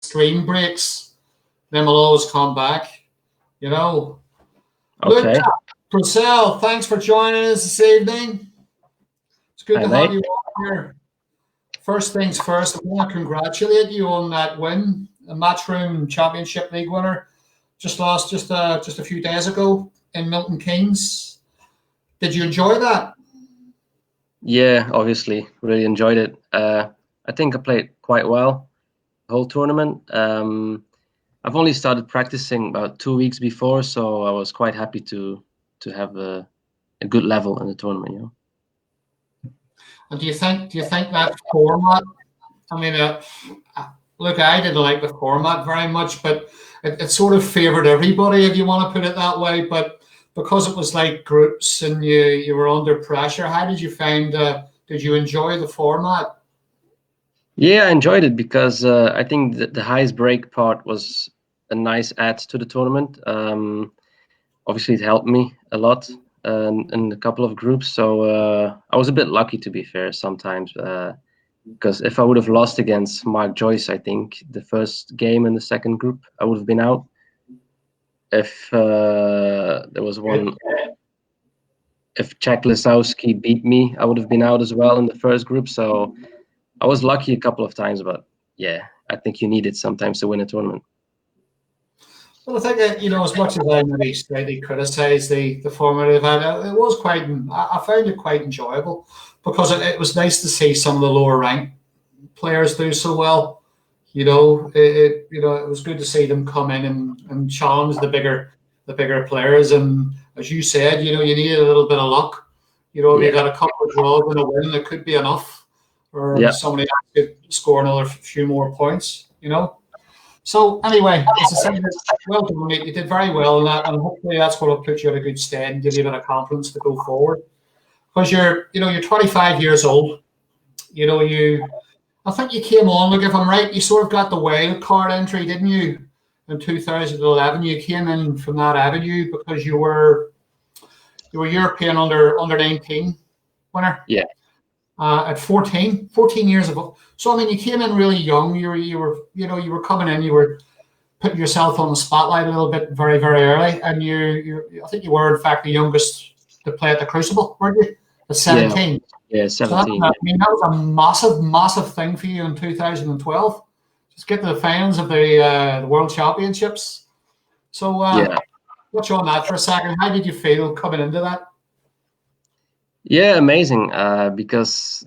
stream breaks, then we'll always come back. You know. Okay. Luca Brecel, thanks for joining us this evening. It's good to have you on here. First things first, I want to congratulate you on that win, a Matchroom Championship League winner. Just lost just a few days ago in Milton Keynes. Did you enjoy that? Yeah, obviously, really enjoyed it. I think I played quite well the whole tournament. I've only started practicing about 2 weeks before, so I was quite happy to have a good level in the tournament. You know. And do you think that format? I mean, look, I didn't like the format very much, but it sort of favoured everybody, if you want to put it that way. But because it was like groups and you were under pressure, how did you find? Did you enjoy the format? Yeah, I enjoyed it because I think the highest break part was a nice add to the tournament. Obviously, it helped me a lot in a couple of groups. So I was a bit lucky, to be fair, sometimes. Because if I would have lost against Mark Joyce, I think the first game in the second group, I would have been out. If there was one, if Czech Lisowski beat me, I would have been out as well in the first group. So I was lucky a couple of times, but yeah, I think you need it sometimes to win a tournament. Well, I think that, as much as I maybe slightly criticised the format of it, it was I found it quite enjoyable because it was nice to see some of the lower ranked players do so well. It was good to see them come in and challenge the bigger players. And as you said, you needed a little bit of luck. If you got a couple of draws and a win, it could be enough. Or somebody could score another few more points, So anyway, as I said, well done, mate. You did very well in that, and hopefully that's going to put you at a good stead and give you a bit of confidence to go forward. Because you're 25 years old. I think you came on, look, if I'm right, you sort of got the wild card entry, didn't you? In 2011, you came in from that avenue because you were European under 19 winner. Yeah. At 14 years ago. So I mean, you came in really young. You were coming in. You were putting yourself on the spotlight a little bit very, very early. And I think you were in fact the youngest to play at the Crucible, weren't you? At 17. Yeah, 17. So that was a massive, massive thing for you in 2012. Just get to the finals of the World Championships. So touch on that for a second. How did you feel coming into that? Yeah, amazing. Because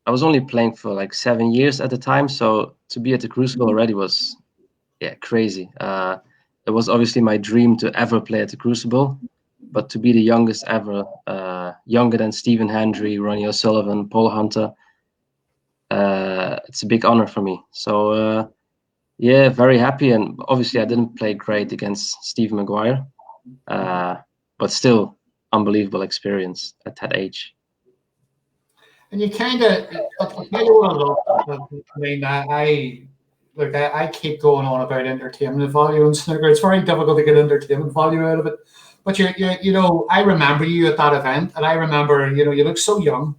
I was only playing for like 7 years at the time, so to be at the Crucible already was, crazy. It was obviously my dream to ever play at the Crucible, but to be the youngest ever, younger than Stephen Hendry, Ronnie O'Sullivan, Paul Hunter, it's a big honor for me. So very happy. And obviously, I didn't play great against Steve Maguire, but still. Unbelievable experience at that age. And you kind of I mean, I keep going on about entertainment value in snooker. It's very difficult to get entertainment value out of it. But I remember you at that event, and I remember, you look so young,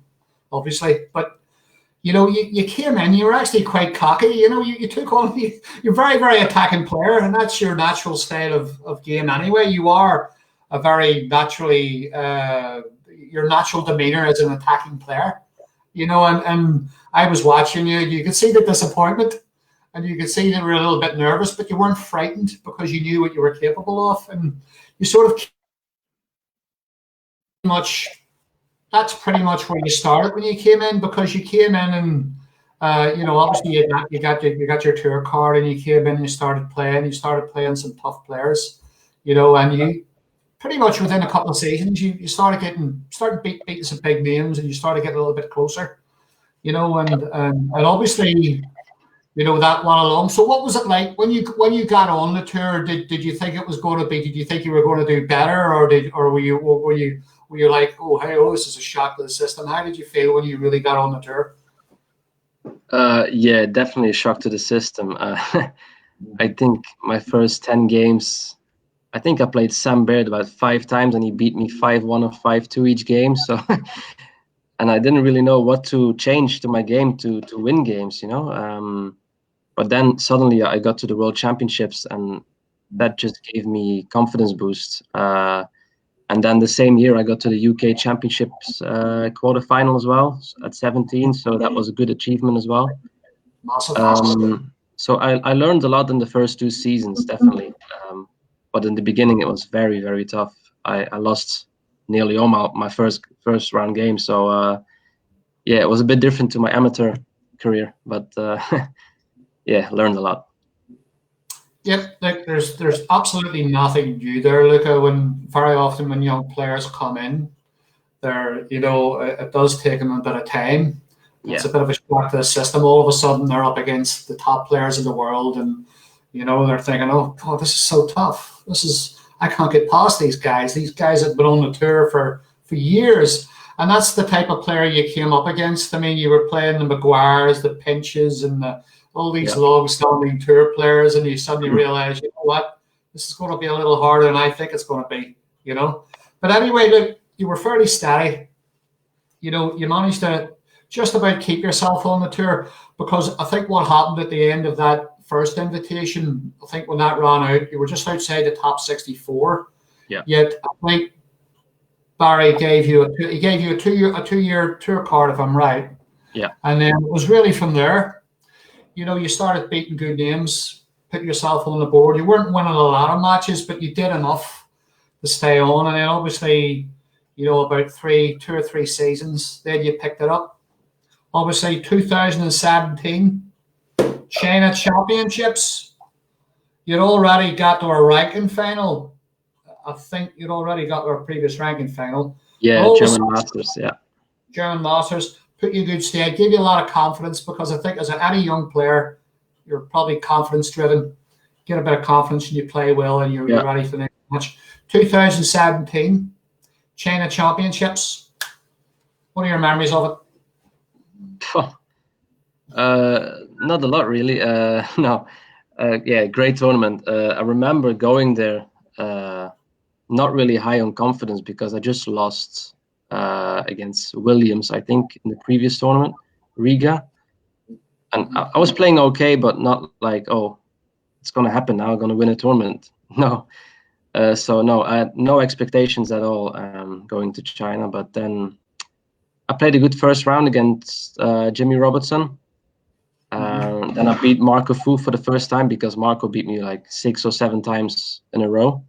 obviously, but you came in, you were actually quite cocky. You took on, you're very, very attacking player, and that's your natural style of game anyway. You are a very naturally, your natural demeanor as an attacking player, and I was watching you. You could see the disappointment, and you could see that you were a little bit nervous, but you weren't frightened because you knew what you were capable of, and you sort of that's pretty much where you started when you came in, because you came in and obviously you got your tour card, and you came in and you started playing some tough players, and you. Pretty much within a couple of seasons, you started beating some big names, and you started getting a little bit closer, and obviously, that went along. So, what was it like when you got on the tour? Did you think it was going to be? Did you think you were going to do better, or were you like, this is a shock to the system? How did you feel when you really got on the tour? Yeah, definitely a shock to the system. I think my first 10 games. I think I played Sam Baird about 5 times, and he beat me 5-1 or 5-2 each game. So, and I didn't really know what to change to my game to win games, But But then suddenly I got to the World Championships, and that just gave me confidence boost. And then the same year I got to the UK Championships quarterfinal as well at 17. So that was a good achievement as well. So I learned a lot in the first 2 seasons, definitely. But in the beginning, it was very, very tough. I lost nearly all my first round game. So yeah, it was a bit different to my amateur career, but yeah, learned a lot. Yep, like there's absolutely nothing new there, Luca. When very often when young players come in, it does take them a bit of time. Yeah. It's a bit of a shock to the system. All of a sudden, they're up against the top players in the world, and they're thinking, "Oh, God, this is so tough. I can't get past these guys. These guys have been on the tour for years." And that's the type of player you came up against. I mean, you were playing the Maguires, the Pinches, and all these long-standing tour players, and you suddenly realize, you know what, this is going to be a little harder than I think it's going to be, But anyway, look, you were fairly steady. You managed to just about keep yourself on the tour, because I think what happened at the end of that first invitation, I think when that ran out, you were just outside the top 64. Yeah. Yet I think Barry gave you a two-year tour card, if I'm right. Yeah. And then it was really from there, you started beating good names, putting yourself on the board. You weren't winning a lot of matches, but you did enough to stay on. And then obviously, about 2 or 3 seasons, then you picked it up. Obviously, 2017 China Championships, you'd already got to a ranking final. I think you'd already got to a previous ranking final. Yeah, German Masters, yeah. German Masters, put you in good stead, gave you a lot of confidence, because I think as any young player, you're probably confidence-driven. Get a bit of confidence and you play well and you're ready for the next match. 2017 China Championships, what are your memories of it? Not a lot, really. No. Yeah, great tournament. I remember going there not really high on confidence, because I just lost against Williams, I think, in the previous tournament, Riga. And I was playing okay, but not like, oh, it's going to happen now, I'm going to win a tournament. No. So no, I had no expectations at all going to China. But then I played a good first round against Jimmy Robertson. Then I beat Marco Fu for the first time, because Marco beat me like 6 or 7 times in a row.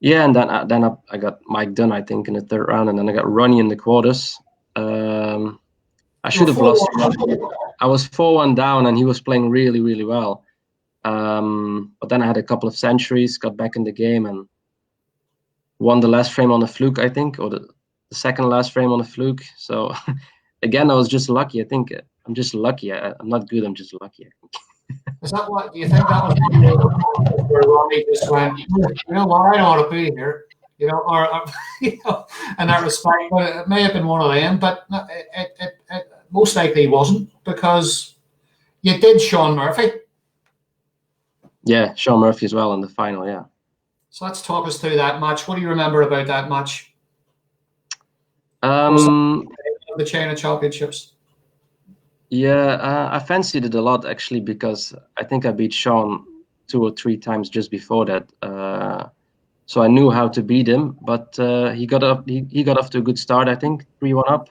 Yeah, and then I got Mike Dunn, I think, in the 3rd round, and then I got Ronnie in the quarters. I should have lost. I was 4-1 down, and he was playing really, really well. But then I had a couple of centuries, got back in the game, and won the last frame on a fluke, I think, or the second last frame on a fluke. So again, I was just lucky. I think I'm just lucky. I'm not good. I'm just lucky, I think. Is that what you think that was where Ronnie just went, I don't want to be here, or in that respect? But it may have been one of them, but it most likely wasn't, because you did Shaun Murphy. Yeah, Shaun Murphy as well in the final, yeah. So let's talk us through that match. What do you remember about that match? The China Championships. Yeah, I fancied it a lot, actually, because I think I beat Shaun 2 or 3 times just before that. So I knew how to beat him, but he got off to a good start, I think, 3-1 up.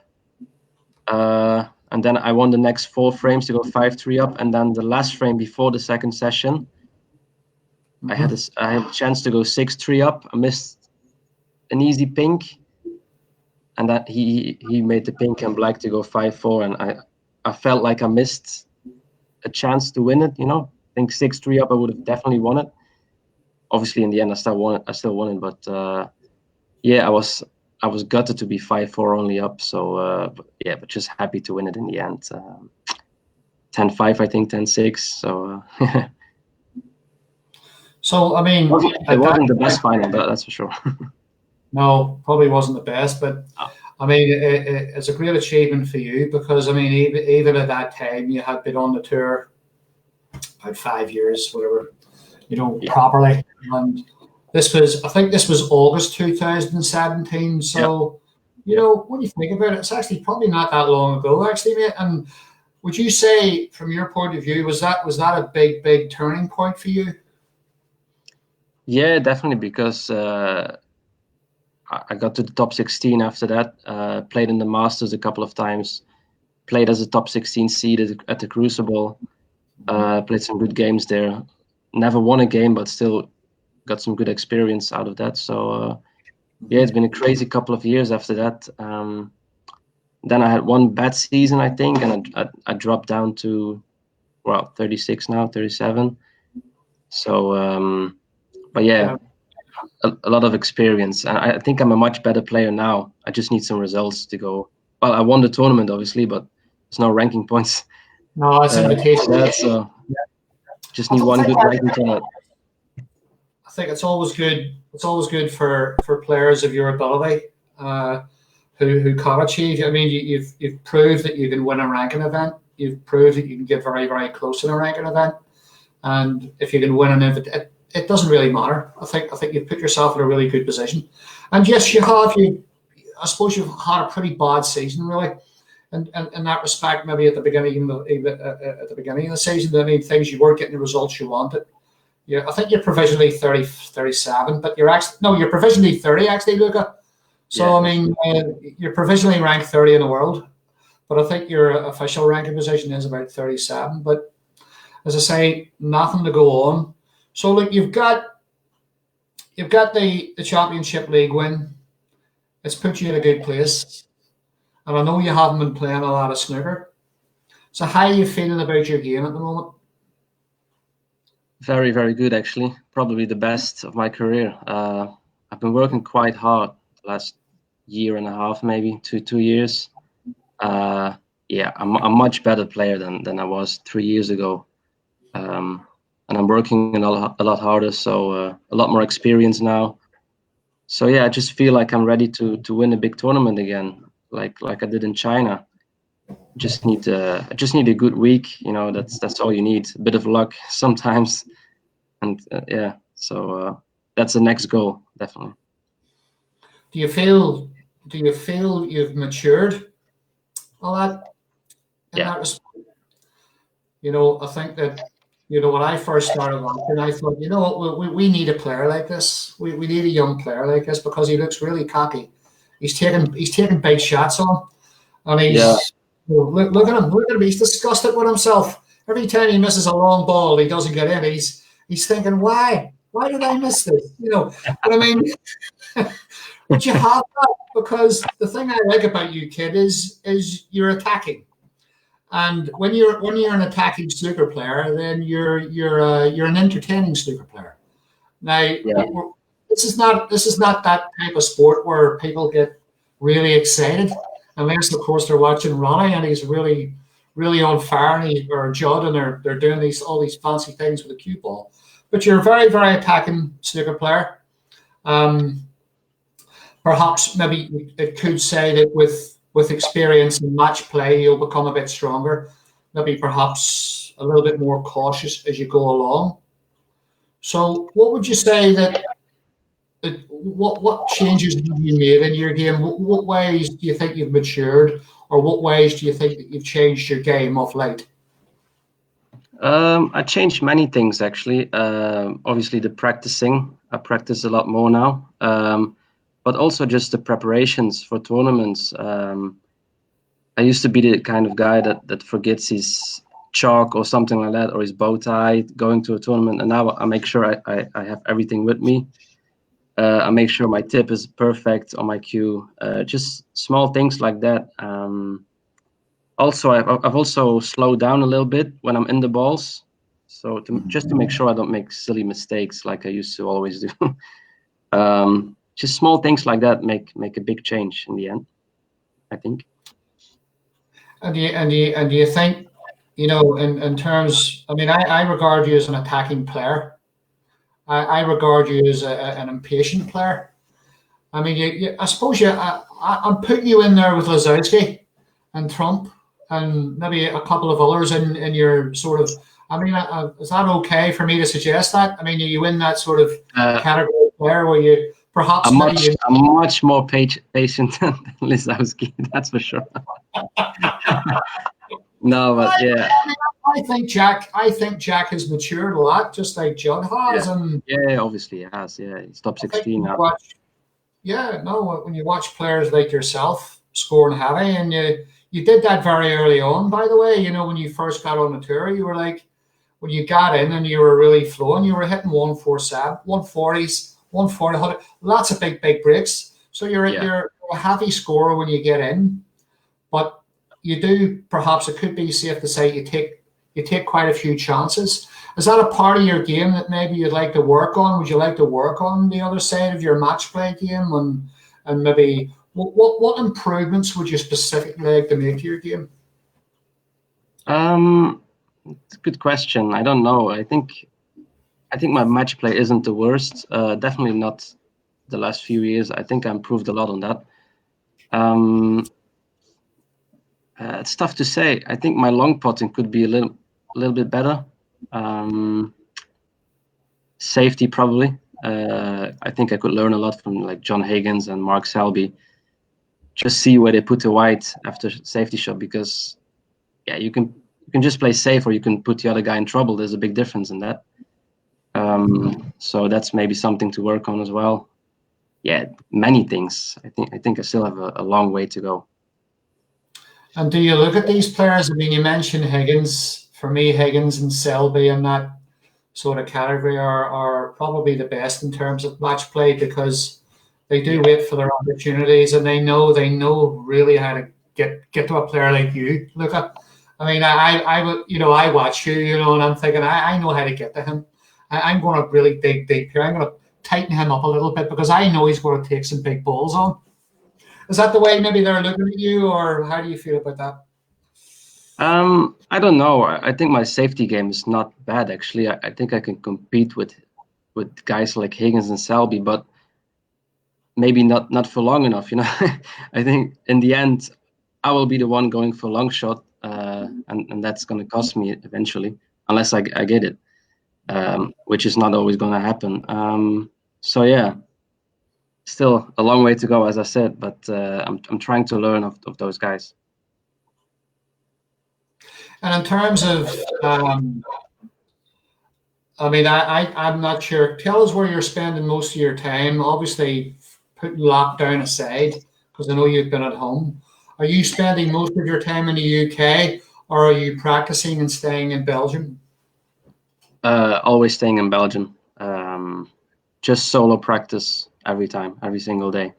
And then I won the next 4 frames to go 5-3 up, and then the last frame before the second session, I had a chance to go 6-3 up. I missed an easy pink, and that he made the pink and black to go 5-4, and I felt like I missed a chance to win it. I think 6-3 up, I would have definitely won it. Obviously, in the end, I still won it. But yeah, I was gutted to be 5-4 only up. So but just happy to win it in the end. 10-5, I think, 10-6. So. So I mean, it wasn't the best final, that's for sure. No, probably wasn't the best, but. I mean, it's a great achievement for you, because, I mean, even at that time, you had been on the tour about 5 years, whatever, properly. And I think this was August 2017. So, when you think about it, it's actually probably not that long ago, actually, mate. And would you say, from your point of view, was that a big turning point for you? Yeah, definitely, because I got to the top 16 after that. Played in the Masters a couple of times. Played as a top 16 seed at the Crucible. Played some good games there. Never won a game, but still got some good experience out of that. So yeah, it's been a crazy couple of years after that. Then I had one bad season, I think, and I dropped down to, well, 36 now, 37. So, but yeah, a lot of experience. And I think I'm a much better player now. I just need some results to go. Well, I won the tournament, obviously, but there's no ranking points. No, it's invitation. So just need one good ranking tournament. I think it's always good. It's always good for players of your ability who can achieve. I mean, you've proved that you can win a ranking event. You've proved that you can get very, very close in a ranking event. And if you can win an event, it doesn't really matter. I think you've put yourself in a really good position. And yes, you have. I suppose you've had a pretty bad season, really. And in that respect, maybe at the beginning of the season, I mean, things you weren't getting the results you wanted. Yeah, I think you're provisionally 37, but you're provisionally 30 actually, Luca. So yeah. I mean, you're provisionally ranked 30 in the world, but I think your official ranking position is about 37. But as I say, nothing to go on. So look, you've got the Championship League win. It's put you in a good place, and I know you haven't been playing a lot of snooker. So how are you feeling about your game at the moment? Very, very good, actually. Probably the best of my career. I've been working quite hard the last year and a half, maybe 2 years. Yeah, I'm a much better player than I was 3 years ago. And I'm working a lot harder, so a lot more experience now. So yeah, I just feel like I'm ready to win a big tournament again, like I did in China. I just need a good week. You know, that's all you need. A bit of luck sometimes, and yeah. So that's the next goal, definitely. Do you feel you've matured a lot in that respect? You know, I think that, you know, when I first started watching, I thought, you know what, we need a player like this. We need a young player like this because he looks really cocky. He's taking big shots on, and he's look at him. Look at him. He's disgusted with himself. Every time he misses a long ball, he doesn't get in. He's thinking, why did I miss this? You know, but I mean, but you have that because the thing I like about you, kid, is you're attacking. And when you're an attacking snooker player, then you're an entertaining snooker player. Now, this is not that type of sport where people get really excited, unless of course they're watching Ronnie and he's really on fire or Judd and they're doing all these fancy things with the cue ball. But you're a very, very attacking snooker player. Perhaps maybe it could say that with experience in match play, you'll become a bit stronger, maybe perhaps a little bit more cautious as you go along. So what would you say what changes have you made in your game? What ways do you think you've matured, or what ways do you think that you've changed your game of late? I changed many things, actually. Obviously the practicing, I practice a lot more now. But also just the preparations for tournaments. I used to be the kind of guy that forgets his chalk or something like that, or his bow tie going to a tournament. And now I make sure I have everything with me. I make sure my tip is perfect on my cue. Just small things like that. Also, I've also slowed down a little bit when I'm in the balls. So just to make sure I don't make silly mistakes like I used to always do. Just small things like that make a big change in the end, I think. And do you think, you know, in terms? I mean, I regard you as an attacking player. I regard you as an impatient player. I mean, I suppose I'm putting you in there with Lazowski and Trump and maybe a couple of others in your sort of. I mean, is that okay for me to suggest that? I mean, are you in that sort of category player where you? Perhaps I'm much more patient than Lazowski, that's for sure. No, but yeah. I think Jack has matured a lot, just like Judd has. Yeah. And Yeah, obviously he has. Yeah, he's top I think 16 now. when you watch players like yourself scoring heavy, and you did that very early on, by the way. When you first got on the tour, you were like, when you got in and you were really flowing, you were hitting 147, 140s, 140, 100, lots of big breaks. So you're a heavy scorer when you get in, but you do, perhaps it could be safe to say, you take quite a few chances. Is that a part of your game that maybe you'd like to work on? Would you like to work on the other side of your match play game, and maybe what improvements would you specifically like to make to your game? It's a good question. I don't know. I think my match play isn't the worst. Definitely not the last few years. I think I improved a lot on that. It's tough to say. I think my long putting could be a little bit better. Safety probably. I think I could learn a lot from like John Higgins and Mark Selby. Just see where they put the white after safety shot, because you can just play safe, or you can put the other guy in trouble. There's a big difference in that. So that's maybe something to work on as well. Yeah, many things. I think I still have a long way to go. And do you look at these players? I mean, you mentioned Higgins. For me, Higgins and Selby in that sort of category are probably the best in terms of match play, because they do wait for their opportunities, and they know really how to get to a player like you, Luca. I mean, I would, I watch you, and I'm thinking, I know how to get to him. I'm going to really dig deep here. I'm going to tighten him up a little bit, because I know he's going to take some big balls on. Is that the way maybe they're looking at you, or how do you feel about that? I don't know. I think my safety game is not bad, actually. I think I can compete with guys like Higgins and Selby, but maybe not for long enough. I think in the end, I will be the one going for long shot, and that's going to cost me eventually, unless I get it, which is not always going to happen. So yeah, still a long way to go, as I said, but I'm trying to learn of those guys. And in terms of, I mean, I'm not sure. Tell us where you're spending most of your time. Obviously, putting lockdown aside, because I know you've been at home. Are you spending most of your time in the UK, or are you practicing and staying in Belgium? Always staying in Belgium. Just solo practice every single day.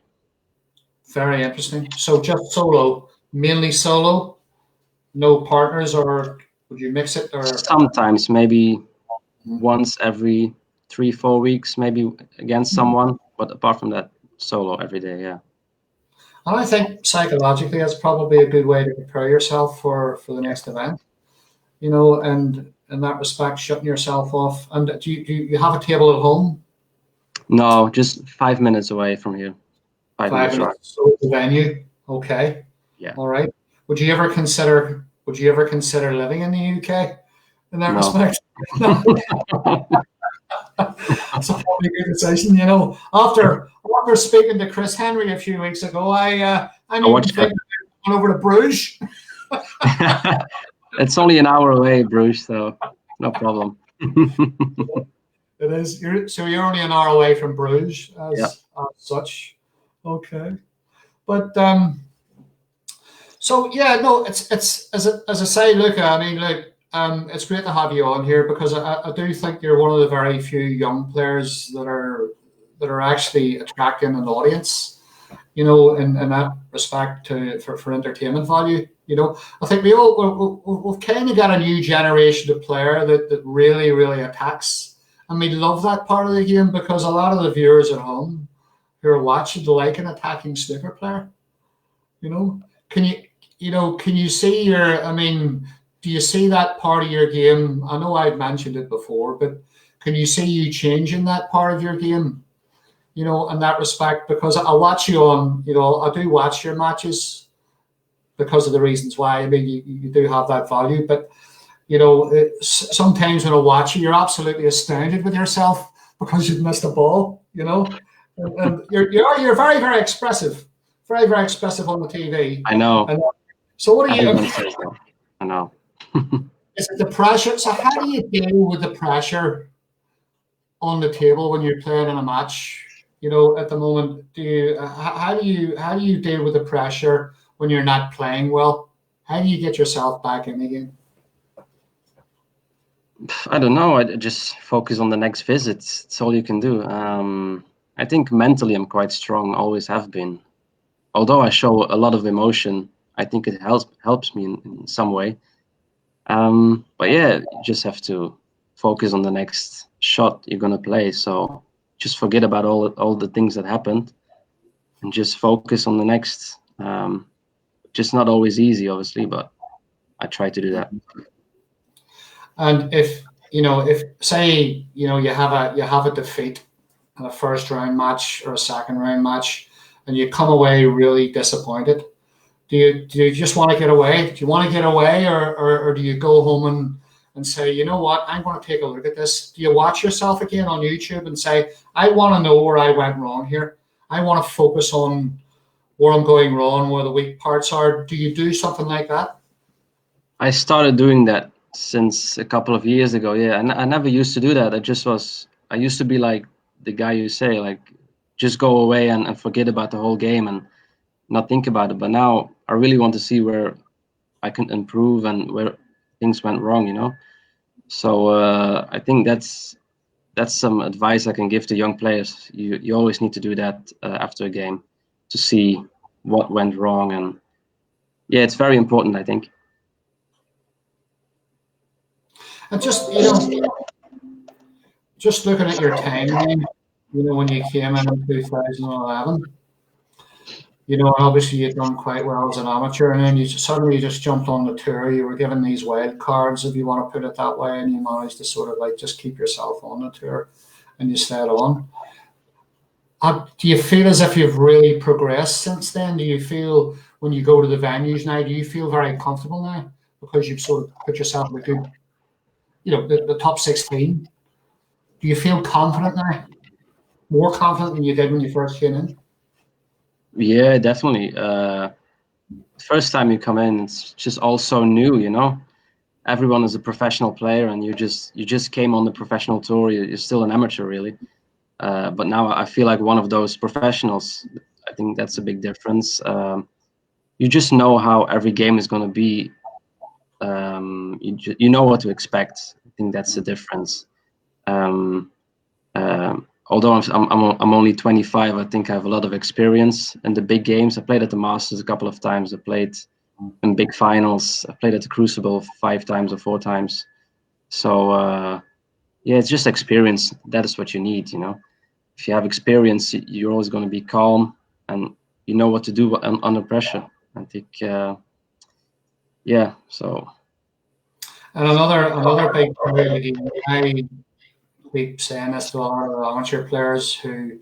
Very interesting. So just solo, mainly solo, no partners, or would you mix it? Or sometimes, maybe once every 3-4 weeks, maybe against someone, but apart from that, solo every day. Yeah. And I think psychologically, that's probably a good way to prepare yourself for the next event. And in that respect, shutting yourself off. And do you have a table at home? No, just 5 minutes away from here. 5 minutes. So the venue. Okay. Yeah. All right. Would you ever consider living in the UK in that respect? No. That's a probably good decision, After speaking to Chris Hendry a few weeks ago, I'm even thinking of going over to Bruges. It's only an hour away, Bruges, so no problem. It is. You're only an hour away from Bruges as such. Okay. But so yeah, no, it's as I say, Luca. I mean, look, it's great to have you on here, because I do think you're one of the very few young players that are actually attracting an audience, in that respect for entertainment value. I think we've kind of got a new generation of player that really, really attacks, and we love that part of the game, because a lot of the viewers at home who are watching like an attacking snooker player. Can you see do you see that part of your game? I know I've mentioned it before, but can you see you changing that part of your game, in that respect? Because I watch you on, I do watch your matches because of the reasons why. I mean, you do have that value, but, sometimes when I watch you, you're absolutely astounded with yourself because you've missed a ball, and you're very, very expressive. Very, very expressive on the TV. I know. So what do you? I know. Is it the pressure? So how do you deal with the pressure on the table when you're playing in a match? You know, at the moment, how do you deal with the pressure when you're not playing well? How do you get yourself back in again? I don't know. I just focus on the next visit. It's all you can do. I think mentally I'm quite strong, always have been. Although I show a lot of emotion, I think it helps me in some way. But yeah, you just have to focus on the next shot you're gonna play. So just forget about all the things that happened and just focus on the next. Just not always easy, obviously, but I try to do that. And if say you have a defeat in a first round match or a second round match, and you come away really disappointed, do you just want to get away? Do you want to get away, or do you go home and say, you know what, I'm going to take a look at this? Do you watch yourself again on YouTube and say, I want to know where I went wrong here. I want to focus on where I'm going wrong, where the weak parts are. Do you do something like that? I started doing that since a couple of years ago. Yeah, and I never used to do that. I used to be like the guy you say, like, just go away and forget about the whole game and not think about it. But now I really want to see where I can improve and where things went wrong, you know. So I think that's some advice I can give to young players. You always need to do that after a game to see what went wrong, and yeah, it's very important, I think. And just looking at your timeline, when you came in 2011, and obviously you'd done quite well as an amateur, and then you suddenly just jumped on the tour. You were given these wild cards, if you want to put it that way, and you managed to sort of like just keep yourself on the tour, and you stayed on. Do you feel as if you've really progressed since then? Do you feel when you go to the venues now, do you feel very comfortable now because you've sort of put yourself in a good, the top 16? Do you feel confident now? More confident than you did when you first came in? Yeah, definitely. First time you come in, it's just all so new, you know. Everyone is a professional player, and you just came on the professional tour. You're still an amateur, really. But now I feel like one of those professionals. I think that's a big difference. You just know how every game is going to be. You know what to expect. I think that's the difference. Although I'm only 25, I think I have a lot of experience in the big games. I played at the Masters a couple of times. I played in big finals. I played at the Crucible 5 times or 4 times. So yeah, it's just experience. That is what you need, you know. If you have experience, you're always going to be calm and you know what to do under pressure. I think, yeah. So. And another big player, I keep saying this to a lot of amateur players who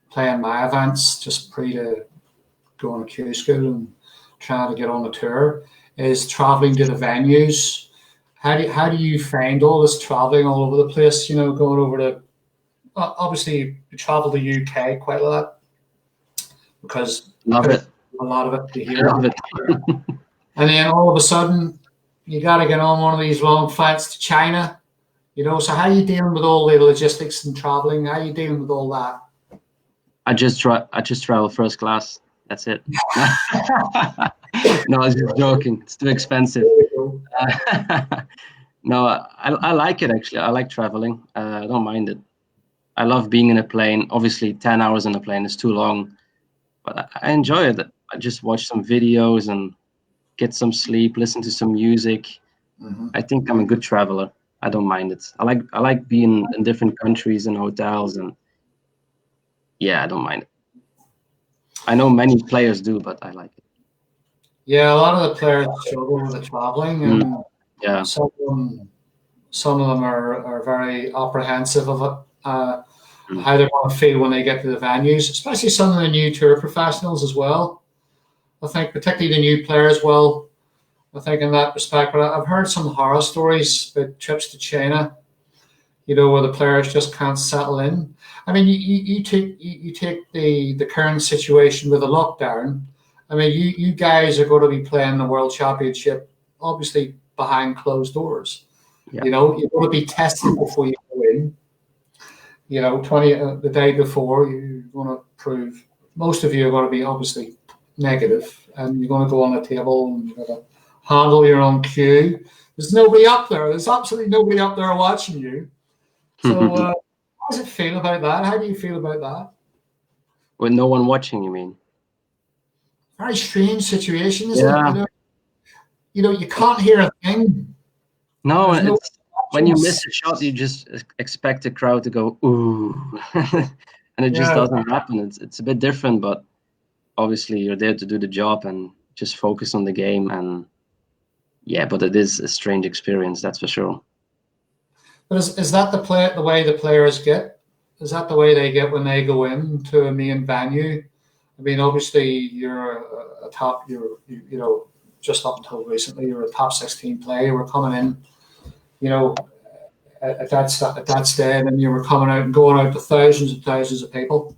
play in my events, just pre to go on a Q school and try to get on the tour, is traveling to the venues. How do you find all this traveling all over the place? Going over to, obviously you travel to UK quite a lot because Love it. A lot of it to hear. Love it. And then all of a sudden you got to get on one of these long flights to China. So how are you dealing with all the logistics and traveling? How are you dealing with all that? I just travel first class. That's it. No, I was just joking. It's too expensive. No, I like it actually. I like traveling. I don't mind it. I love being in a plane. Obviously, 10 hours in a plane is too long, but I enjoy it. I just watch some videos and get some sleep, listen to some music. Mm-hmm. I think I'm a good traveler. I don't mind it. I like being in different countries and hotels, and yeah, I don't mind it. I know many players do, but I like it. Yeah, a lot of the players struggle with the traveling, and yeah, some of them are very apprehensive of it. How they're going to feel when they get to the venues, especially some of the new tour professionals as well. I think particularly the new players will. I think in that respect, but I've heard some horror stories about trips to China, where the players just can't settle in. I mean, you take the current situation with the lockdown. I mean, you guys are going to be playing the World Championship, obviously behind closed doors. Yeah. You know, you're going to be tested before you go in. You know, the day before, you're going to prove. Most of you are going to be obviously negative, and you're going to go on a table and you're going to handle your own cue. There's nobody up there. There's absolutely nobody up there watching you. So, how does it feel about that? How do you feel about that? With no one watching, you mean? Very strange situation, isn't Yeah. it? You know, you can't hear a thing. No, There's no when you miss a shot, you just expect the crowd to go ooh, and it just doesn't happen. It's a bit different, but obviously you're there to do the job and just focus on the game. And yeah, but it is a strange experience, that's for sure. But is that the way the players get? Is that the way they get when they go into a main venue? I mean, obviously you're a top. You know, just up until recently, you're a top 16 player. You were coming in, you know, at that stage, and you were coming out and going out to thousands and thousands of people.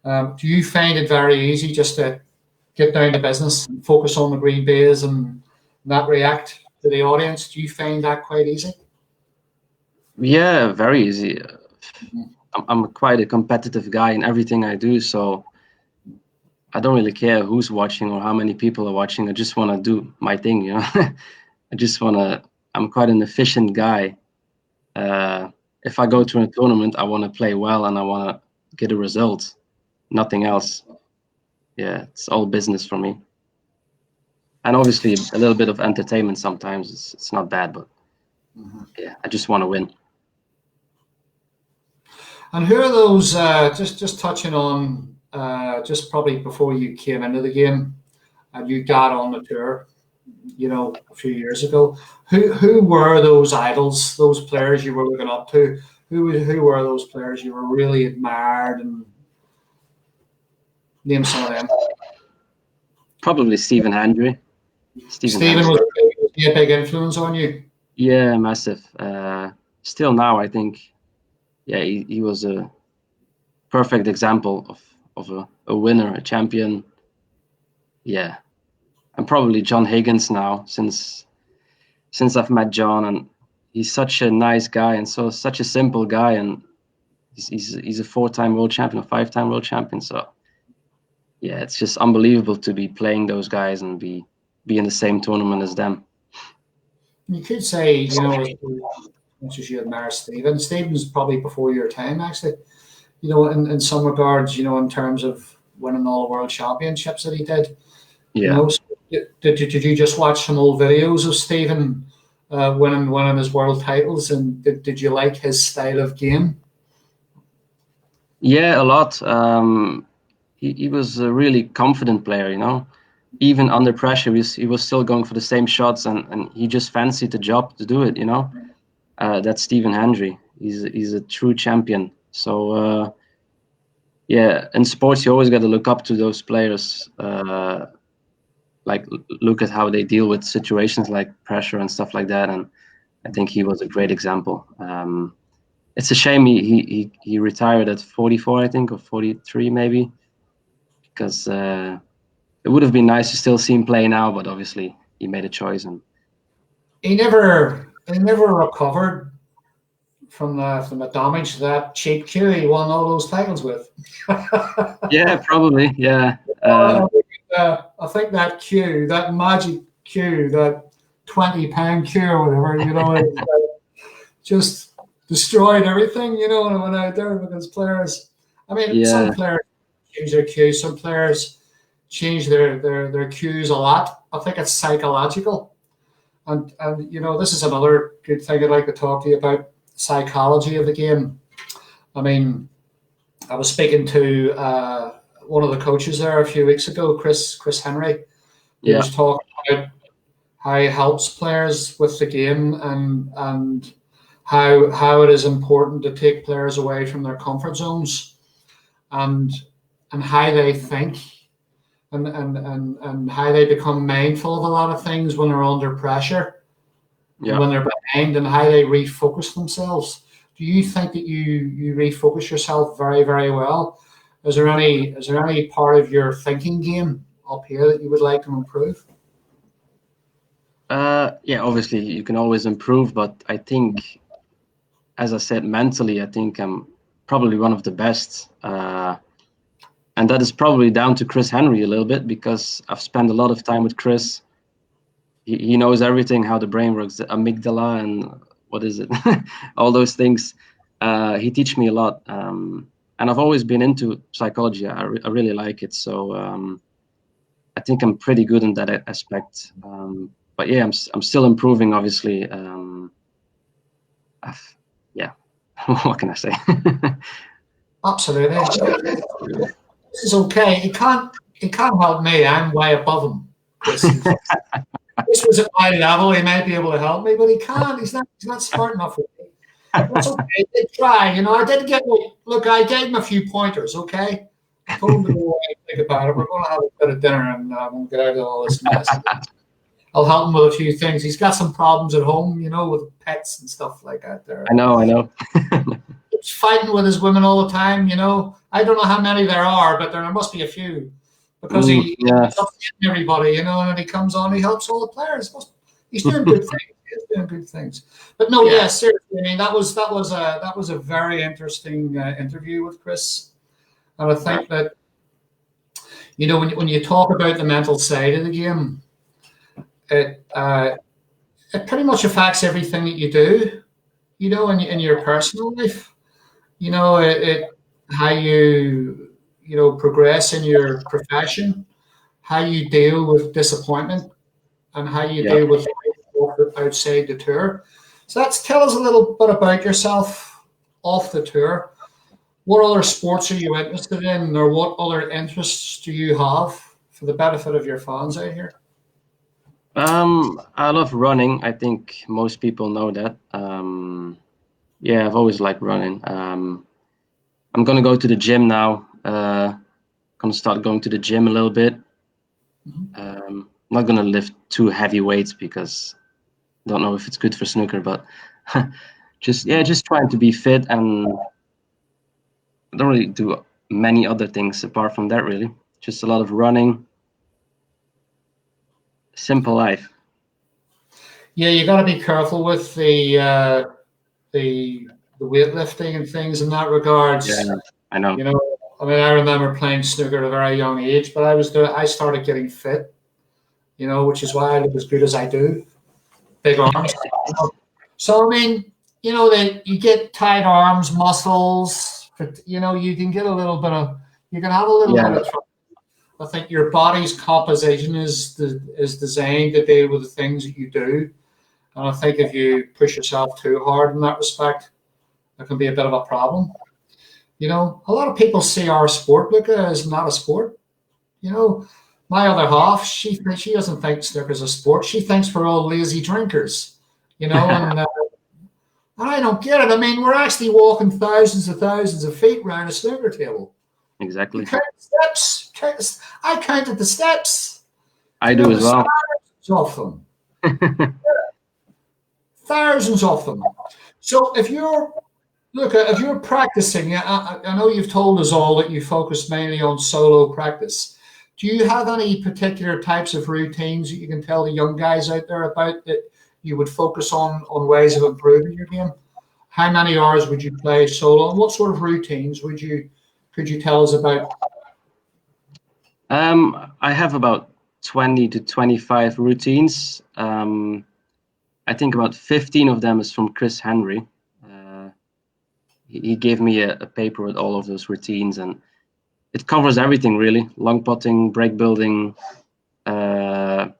Do you find it very easy just to get down to business and focus on the green bays and not react to the audience? Do you find that quite easy? Yeah, very easy. I'm quite a competitive guy in everything I do, so I don't really care who's watching or how many people are watching. I just want to do my thing, you know. I'm quite an efficient guy. If I go to a tournament, I want to play well and I want to get a result, nothing else. Yeah, it's all business for me. And obviously a little bit of entertainment sometimes. It's not bad, but yeah, I just want to win. And who are those? Just touching on just probably before you came into the game and you got on the tour, you know, a few years ago. Who were those idols? Those players you were looking up to? Who were those players you were really admired? And name some of them. Probably Stephen Hendry. Stephen was a big influence on you. Yeah, massive. Still now, I think. Yeah, he was a perfect example of a winner, a champion. Yeah, and probably John Higgins now, since I've met John, and he's such a nice guy and such a simple guy, and he's a 4-time world champion, a 5-time world champion. So yeah, it's just unbelievable to be playing those guys and be in the same tournament as them. You could say, you know, as much as you admire Stephen, Stephen's probably before your time, actually. You know, in some regards, you know, in terms of winning all the world championships that he did. Yeah. You know, so did you just watch some old videos of Stephen winning his world titles, and did you like his style of game? Yeah, a lot. He was a really confident player, you know. Even under pressure, he was still going for the same shots, and he just fancied the job to do it, you know. That's Stephen Hendry. He's a true champion. So yeah, in sports you always got to look up to those players. Like look at how they deal with situations like pressure and stuff like that. And I think he was a great example. It's a shame he retired at 44, I think, or 43 maybe, because it would have been nice to still see him play now, but obviously he made a choice and he never recovered from the damage that cheap cue he won all those titles with. Yeah, probably, yeah. I think that cue, that magic cue, that £20 cue or whatever, you know, just destroyed everything, you know, when I went out there because players. I mean, some players change their cues, some players change their cues a lot. I think it's psychological. And you know, this is another good thing I'd like to talk to you about, psychology of the game. I mean, I was speaking to one of the coaches there a few weeks ago, Chris Hendry. He was talking about how he helps players with the game and how it is important to take players away from their comfort zones and how they think and how they become mindful of a lot of things when they're under pressure, when they're behind, and how they refocus themselves. Do you think that you refocus yourself very, very well? Is there any part of your thinking game up here that you would like to improve? Yeah, obviously you can always improve, but I think, as I said, mentally, I think I'm probably one of the best. And that is probably down to Chris Henry a little bit, because I've spent a lot of time with Chris. He knows everything, how the brain works, the amygdala and what is it, all those things. He teach me a lot. And I've always been into psychology. I really like it. So I think I'm pretty good in that aspect. But yeah, I'm still improving, obviously. Yeah, what can I say? Absolutely. This is okay. He can't help me. I'm way above him, Chris. This was at my level. He might be able to help me, but he can't. He's not smart enough for me. That's okay. They try. You know, I did get look. I gave him a few pointers. Okay, I told him to go away and think about it. We're going to have a bit of dinner and we'll get out of all this mess. I'll help him with a few things. He's got some problems at home, you know, with pets and stuff like that. There. I know. He's fighting with his women all the time. You know, I don't know how many there are, but there must be a few. Because he's upsetting everybody, you know, and he comes on, he helps all the players. He's doing good things. He's doing good things. But no, yeah, seriously, I mean, that was a very interesting interview with Chris, and I think that, you know, when you talk about the mental side of the game, it pretty much affects everything that you do, you know, in your personal life. You know, how you know, progress in your profession, how you deal with disappointment, and how you deal with outside the tour. So tell us a little bit about yourself off the tour. What other sports are you interested in, or what other interests do you have for the benefit of your fans out here? I love running. I think most people know that. Yeah, I've always liked running. I'm gonna go to the gym now. Gonna start going to the gym a little bit. I'm not gonna lift too heavy weights because I don't know if it's good for snooker, but just trying to be fit, and I don't really do many other things apart from that, really. Just a lot of running. Simple life. Yeah, you got to be careful with the weightlifting and things in that regards. Yeah, I know. You know, I mean, I remember playing snooker at a very young age, but I started getting fit, you know, which is why I look as good as I do. Big arms. So, I mean, you know, you get tight arms, muscles, but, you know, you can get a little bit of, you can have a little bit of trouble. I think your body's composition is designed to deal with the things that you do. And I think if you push yourself too hard in that respect, it can be a bit of a problem. You know, a lot of people see our sport, Luca, as not a sport. You know, my other half, she doesn't think snooker is a sport. She thinks we're all lazy drinkers. You know, and I don't get it. I mean, we're actually walking thousands of feet around a snooker table. Exactly. You count the steps. I counted the steps. I do as well. Thousands of them. Thousands of them. So if you're practicing, I know you've told us all that you focus mainly on solo practice. Do you have any particular types of routines that you can tell the young guys out there about that you would focus on ways of improving your game? How many hours would you play solo, and what sort of routines could you tell us about? I have about 20 to 25 routines. I think about 15 of them is from Chris Hendry. He gave me a paper with all of those routines, and it covers everything really: long putting, break building. When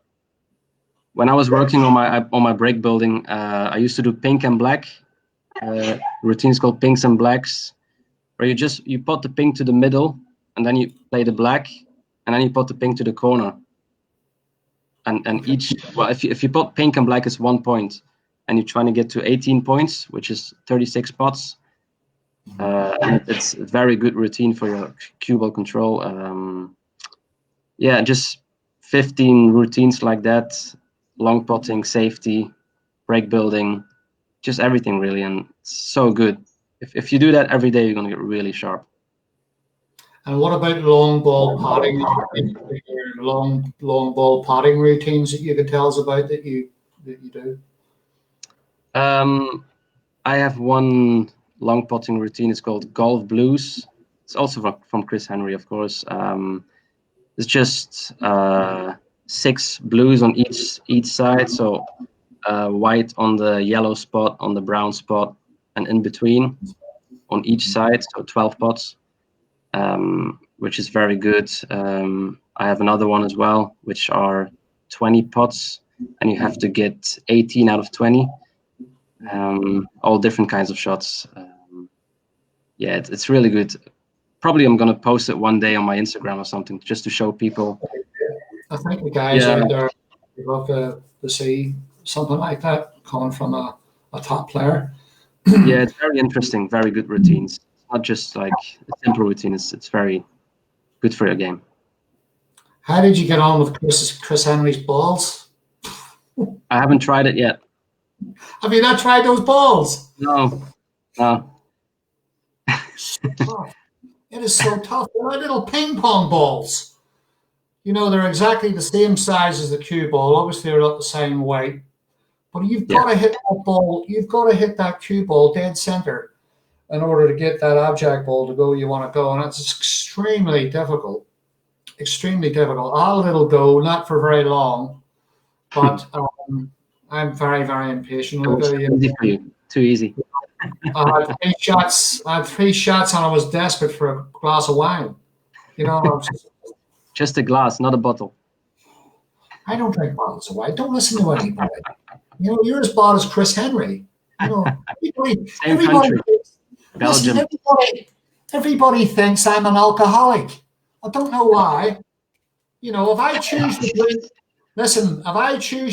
I was working on my break building, I used to do pink and black routines called pinks and blacks, where you put the pink to the middle, and then you play the black, and then you put the pink to the corner. And each, well, if you put pink and black, it's 1 point, and you're trying to get to 18 points, which is 36 pots. It's a very good routine for your cue ball control. Yeah, just 15 routines like that: long potting, safety, break building, just everything really, and it's so good. If you do that every day, you're gonna get really sharp. And what about long ball potting? Long ball potting routines that you can tell us about that you that you do? I have one long putting routine. It's called Golf Blues. It's also from Chris Henry, of course. It's just 6 blues on each side. So white on the yellow spot, on the brown spot, and in between on each side. So 12 pots, which is very good. I have another one as well, which are 20 pots, and you have to get 18 out of 20. All different kinds of shots. Yeah, it's really good. Probably I'm gonna post it one day on my Instagram or something, just to show people. I think the guys out there would love to see something like that coming from a top player. Yeah, it's very interesting. Very good routines. It's not just like a simple routine. It's very good for your game. How did you get on with Chris Henry's balls? I haven't tried it yet. Have you not tried those balls? No. It is so tough. They're like little ping pong balls. You know, they're exactly the same size as the cue ball. Obviously, they're not the same weight. But you've got to hit that ball. You've got to hit that cue ball dead center in order to get that object ball to go where you want to go. And it's extremely difficult. Extremely difficult. It'll go, not for very long. But I'm very, very impatient. Easy for you. Too easy. I had 3 shots and I was desperate for a glass of wine. You know, just a glass, not a bottle. I don't drink bottles of wine. Don't listen to anybody. You know, you're as bad as Chris Henry. You know, everybody thinks, Belgian. Listen, everybody thinks I'm an alcoholic. I don't know why. You know, if I choose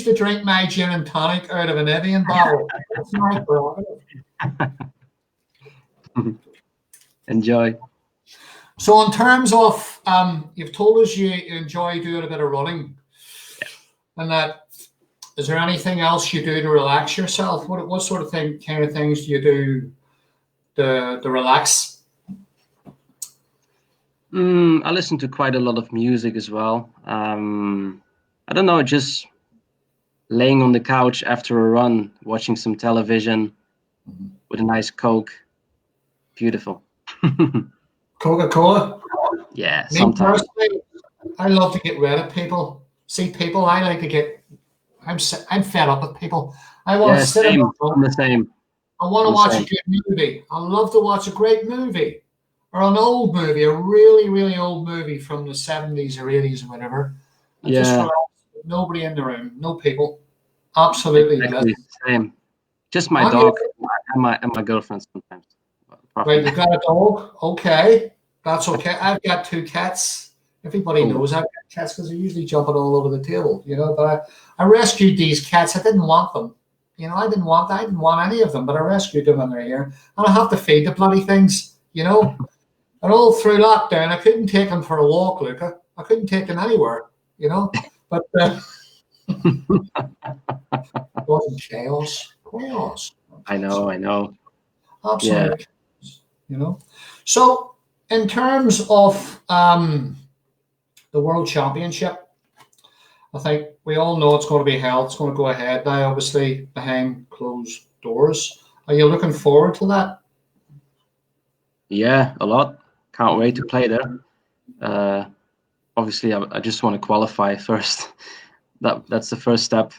to drink my gin and tonic out of an Evian bottle, that's my prerogative. Enjoy. So in terms of, you've told us you enjoy doing a bit of running, and that, is there anything else you do to relax yourself? What sort of kind of things do you do to relax? I listen to quite a lot of music as well. I don't know, just laying on the couch after a run, watching some television with a nice Coke. Beautiful. Coca-Cola? Yeah, sometimes. Personally, I love to get rid of people. See, people, I like to get, I'm fed up with people. I want to sit in the same. I want to watch a good movie. I love to watch a great movie or an old movie, a really, really old movie from the 70s or 80s or whatever. And just relax. Nobody in the room, no people. Absolutely. Exactly. Same. Just my dog and my girlfriend sometimes. Right, you've got a dog. Okay, that's okay. I've got 2 cats. Everybody knows I've got cats because they're usually jumping all over the table, you know. But I rescued these cats. I didn't want them. You know, I didn't want any of them, but I rescued them and they're here. And I have to feed the bloody things, you know. And all through lockdown, I couldn't take them for a walk, Luca. I couldn't take them anywhere, you know. But it wasn't chaos. I know. Absolutely. Yeah. You know. So in terms of the World Championship, I think we all know it's going to be held. It's going to go ahead now, obviously, behind closed doors. Are you looking forward to that? Yeah, a lot. Can't wait to play there. Obviously, I just want to qualify first. That's the first step.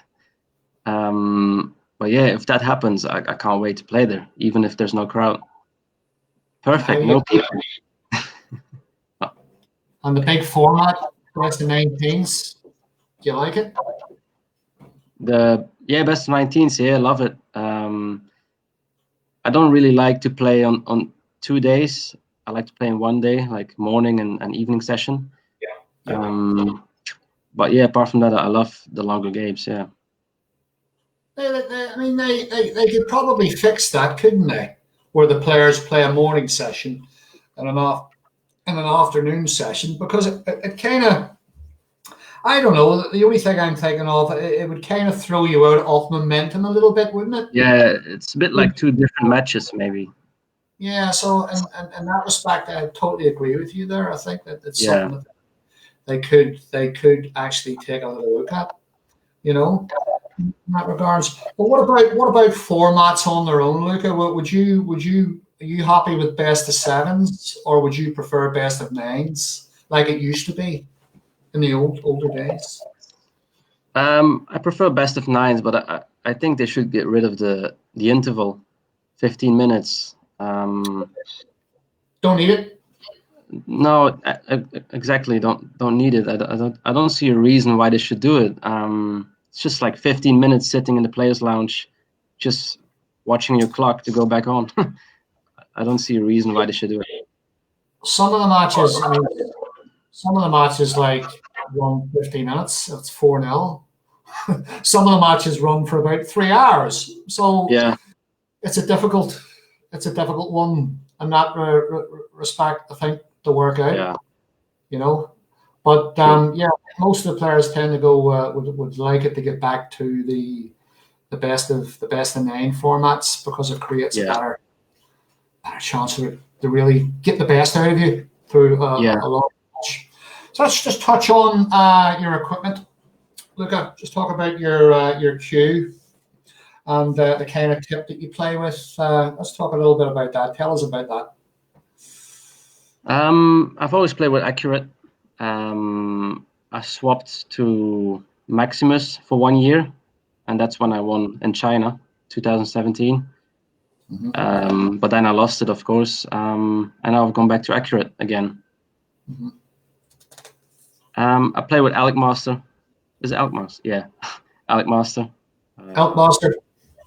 But yeah, if that happens, I can't wait to play there, even if there's no crowd. Perfect, no people. On the big format, best of 19s. Do you like it? Best of 19s. Yeah, love it. I don't really like to play on 2 days. I like to play in 1 day, like morning and evening session. Yeah. But yeah, apart from that, I love the longer games. Yeah. I mean, they could probably fix that, couldn't they? Where the players play a morning session and an afternoon session, because it kind of, I don't know, the only thing I'm thinking of, it would kind of throw you out of momentum a little bit, wouldn't it? Yeah, it's a bit like 2 different matches, maybe. Yeah, so in that respect, I totally agree with you there. I think that it's something that they could actually take a little look at, you know. in that regards. But what about formats on their own, Luca? Are you happy with best of sevens, or would you prefer best of nines like it used to be in the older days? I prefer best of nines, but I think they should get rid of the interval, 15 minutes. Don't need it. No, exactly. Don't need it. I don't see a reason why they should do it. It's just like 15 minutes sitting in the players' lounge, just watching your clock to go back on. I don't see a reason why they should do it. Some of the matches, I mean, some of the matches like run 50 minutes. That's 4-0. Some of the matches run for about 3 hours. So Yeah, it's a difficult one in that respect, I think, to work out. yeah. You know, but Sure. yeah, most of the players tend to go would like it to get back to the best of nine formats because it creates a Yeah, better chance to really get the best out of you through yeah. a long match. So let's just touch on your equipment. Luca, just talk about your cue and the kind of tip that you play with. Let's talk a little bit about that. Tell us about that. I've always played with accurate. I swapped to Maximus for 1 year, and that's when I won in China, 2017. But then I lost it, of course, and now I've gone back to accurate again. Mhm. I play with Alec Master. Is it Alec Master? Yeah, Alec Master. Elk Master.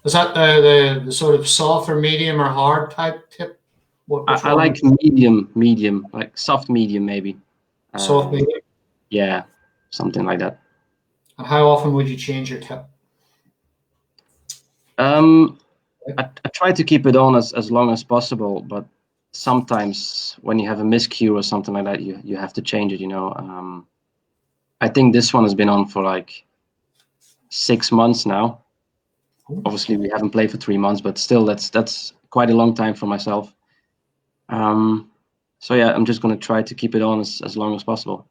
Is that the sort of soft or medium or hard type tip? Which I one? like medium, like soft medium maybe. Soft medium. Yeah, something like that. And how often would you change your tip? I try to keep it on as long as possible, but sometimes when you have a miscue or something like that, you have to change it. I think this one has been on for like 6 months now. Obviously, we haven't played for 3 months, but still, that's quite a long time for myself. So yeah, I'm just gonna try to keep it on as long as possible.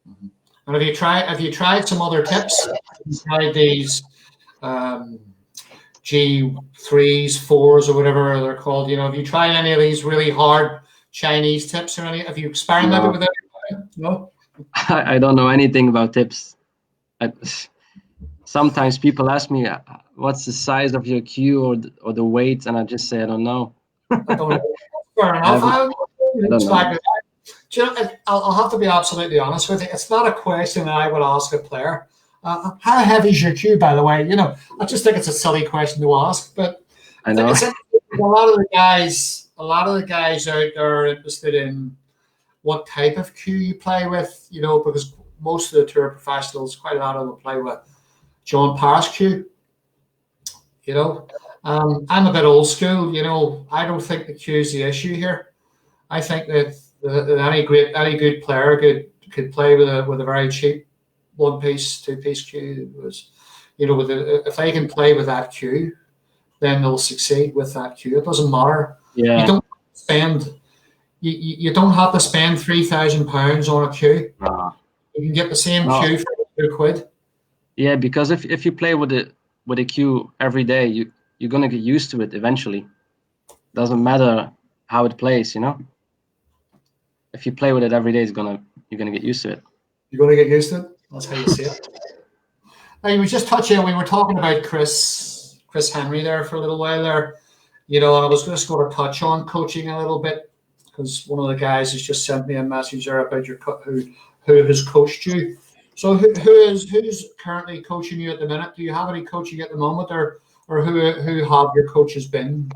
And have you tried some other tips? Have you tried these G3s, fours, or whatever they're called? Have you tried any of these really hard Chinese tips or any? Have you experimented No, with it? No. I don't know anything about tips. Sometimes people ask me, "What's the size of your cue or the weight?" And I just say, "I don't know." I don't know. Fair I enough. haven't. I I don't know. Do you know, I'll have to be absolutely honest with you. It's not a question that I would ask a player. How heavy is your cue, by the way? I just think it's a silly question to ask. But I know. it's a lot of the guys out there are interested in what type of cue you play with. Because most of the tour professionals, quite a lot of them play with John Paris cue. I'm a bit old school. I don't think the cue is the issue here. I think that any good player could play with a very cheap 1-piece, 2-piece cue. If they can play with that cue, then they'll succeed with that cue. It doesn't matter. You Yeah. don't spend you don't have to spend £3,000 on a cue. You can get the same No. cue for £2. Yeah, because if you play with a cue every day, you're gonna get used to it eventually. Doesn't matter how it plays. If you play with it every day, you're gonna get used to it. You're going to get used to it. That's how you see it. Now, you were just touching. We were talking about Chris Hendry there for a little while there. And I was just going to touch on coaching a little bit because one of the guys has just sent me a message there about who has coached you. So who's currently coaching you at the minute? Do you have any coaching at the moment, or who have your coaches been?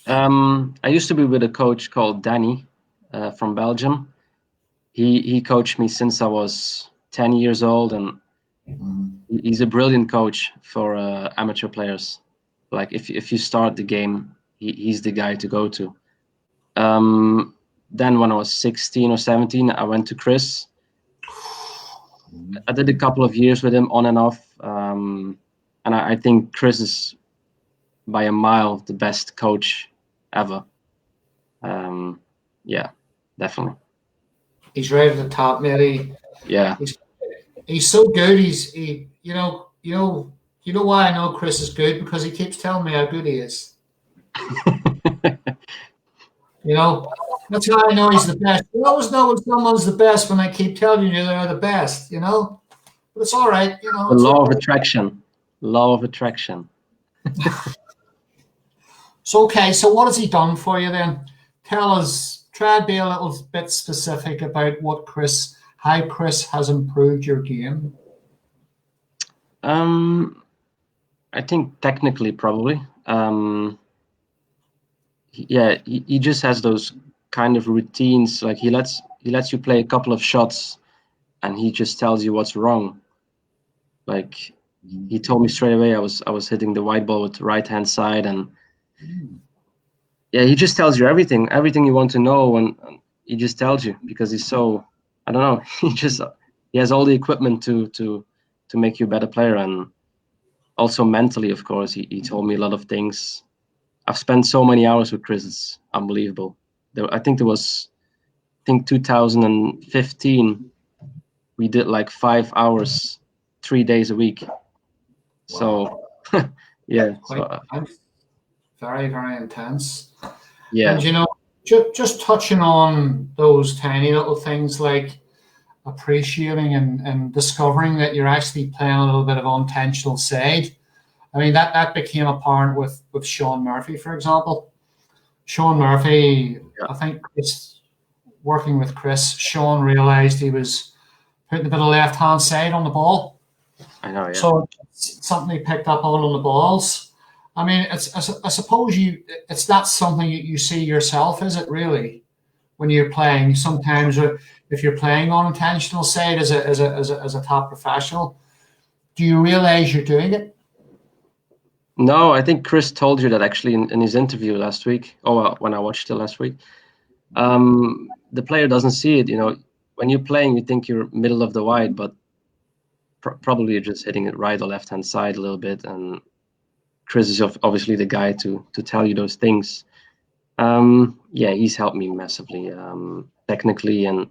I used to be with a coach called Danny from Belgium. He coached me since I was 10 years old, and he's a brilliant coach for amateur players. Like if you start the game, he's the guy to go to. Then when I was 16 or 17, I went to Chris. I did a couple of years with him on and off, and I think Chris is by a mile the best coach ever. Yeah, definitely. He's right at the top, mate. Yeah, He's so good. You you know why I know Chris is good? Because he keeps telling me how good he is. You know, that's how I know he's the best. You always know when someone's the best when they keep telling you they're the best, you know? But it's all right, you know. The law of attraction. Law of attraction. So, okay, so what has he done for you then? Tell us, try to be a little bit specific about how Chris has improved your game. I think technically probably. He just has those kind of routines. Like he lets you play a couple of shots, and he just tells you what's wrong. Like he told me straight away I was hitting the white ball with the right hand side, and yeah, he just tells you everything you want to know, and he just tells you because he's so, I don't know, he has all the equipment to make you a better player, and also mentally, of course, he told me a lot of things. I've spent so many hours with Chris, it's unbelievable. I think 2015 we did like 5 hours 3 days a week. So yeah, so, very, very intense. yeah. And you know, just touching on those tiny little things like appreciating and discovering that you're actually playing a little bit of unintentional side. I mean, that became apparent with Shaun Murphy, for example. Shaun Murphy, Yeah. I think it's working with Chris. Shaun realized he was putting a bit of left hand side on the ball. I know, yeah. So it's something he picked up on the balls. I mean, I suppose it's not something you see yourself, is it really? When you're playing, sometimes if you're playing on intentional side as a top professional, do you realize you're doing it? No, I think Chris told you that actually in his interview last week. When I watched it last week. The player doesn't see it. You know, when you're playing, you think you're middle of the wide, but probably you're just hitting it right or left hand side a little bit. And Chris is obviously the guy to tell you those things. Yeah, he's helped me massively technically, and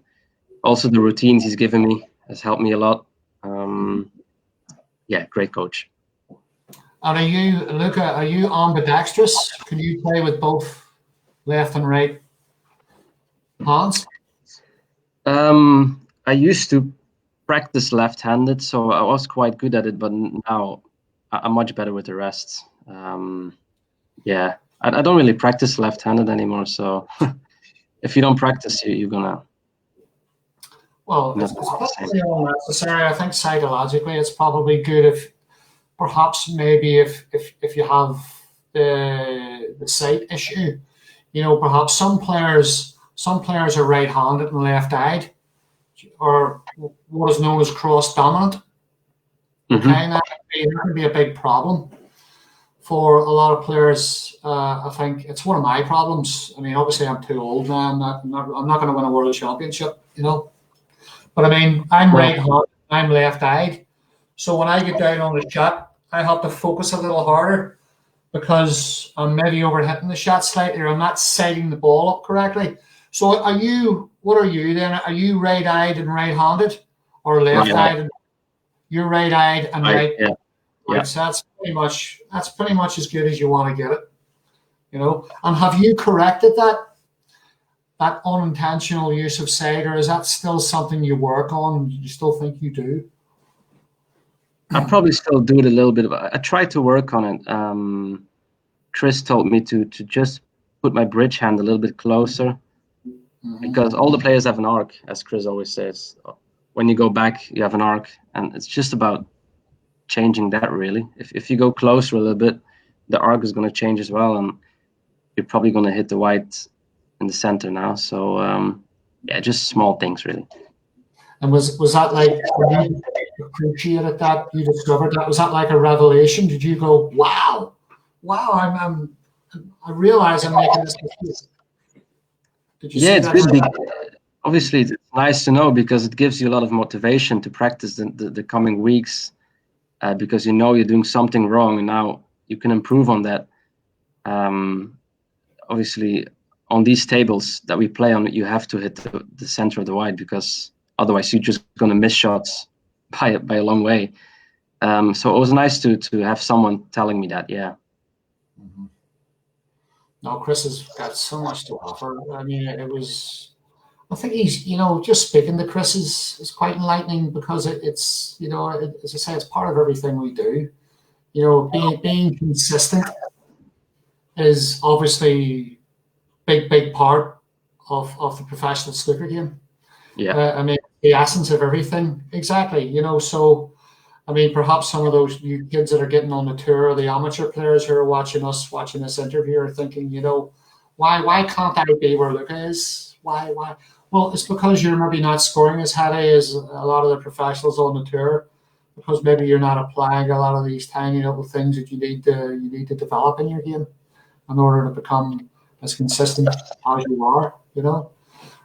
also the routines he's given me has helped me a lot. Yeah, great coach. And Luca, are you ambidextrous? Can you play with both left and right hands? I used to practice left-handed, so I was quite good at it, but now I'm much better with the rest. Yeah, I don't really practice left-handed anymore, so if you don't practice, you're gonna... Well, it's probably unnecessary. I think psychologically it's probably good if perhaps maybe if you have the sight issue, you know, perhaps some players are right-handed and left-eyed, or what is known as cross-dominant. Okay, and that can be a big problem for a lot of players. I think it's one of my problems. I mean, obviously I'm too old now. I'm not going to win a world championship, you know. But I mean, I'm right-handed, I'm left-eyed. So when I get down on the shot, I have to focus a little harder because I'm maybe overhitting the shot slightly, or I'm not sighting the ball up correctly. So what are you then? Are you right-eyed and right-handed, or left-eyed? And you're right-eyed and right. Yeah. Right. So that's pretty much as good as you want to get it, you know. And have you corrected that unintentional use of sight, or is that still something you work on? You still think you do? I probably still do it a little bit. I try to work on it. Chris told me to just put my bridge hand a little bit closer, because all the players have an arc, as Chris always says. When you go back, you have an arc, and it's just about changing that, really. If you go closer a little bit, the arc is going to change as well, and you're probably going to hit the white in the center now. So yeah, just small things, really. And was that like, when you appreciated that, you discovered that, was that like a revelation? Did you go, wow, I realize I'm making this mistake? Did you see it's that? good. Obviously, it's nice to know, because it gives you a lot of motivation to practice the coming weeks, because you know you're doing something wrong, and now you can improve on that. Obviously, on these tables that we play on, you have to hit the center of the white, because otherwise you're just going to miss shots by a long way. So it was nice to have someone telling me that. Yeah. Mm-hmm. No, Chris has got so much to offer. I mean, I think he's, just speaking to Chris is quite enlightening because it's, as I say, it's part of everything we do. Being consistent is obviously big part of the professional snooker game. Yeah. I mean, the essence of everything. Exactly. So, I mean, perhaps some of those new kids that are getting on the tour, or the amateur players who are watching this interview, are thinking, why can't I be where Luca is? Why? Well, it's because you're maybe not scoring as highly as a lot of the professionals on the tour, because maybe you're not applying a lot of these tiny little things that you need to develop in your game in order to become as consistent as you are.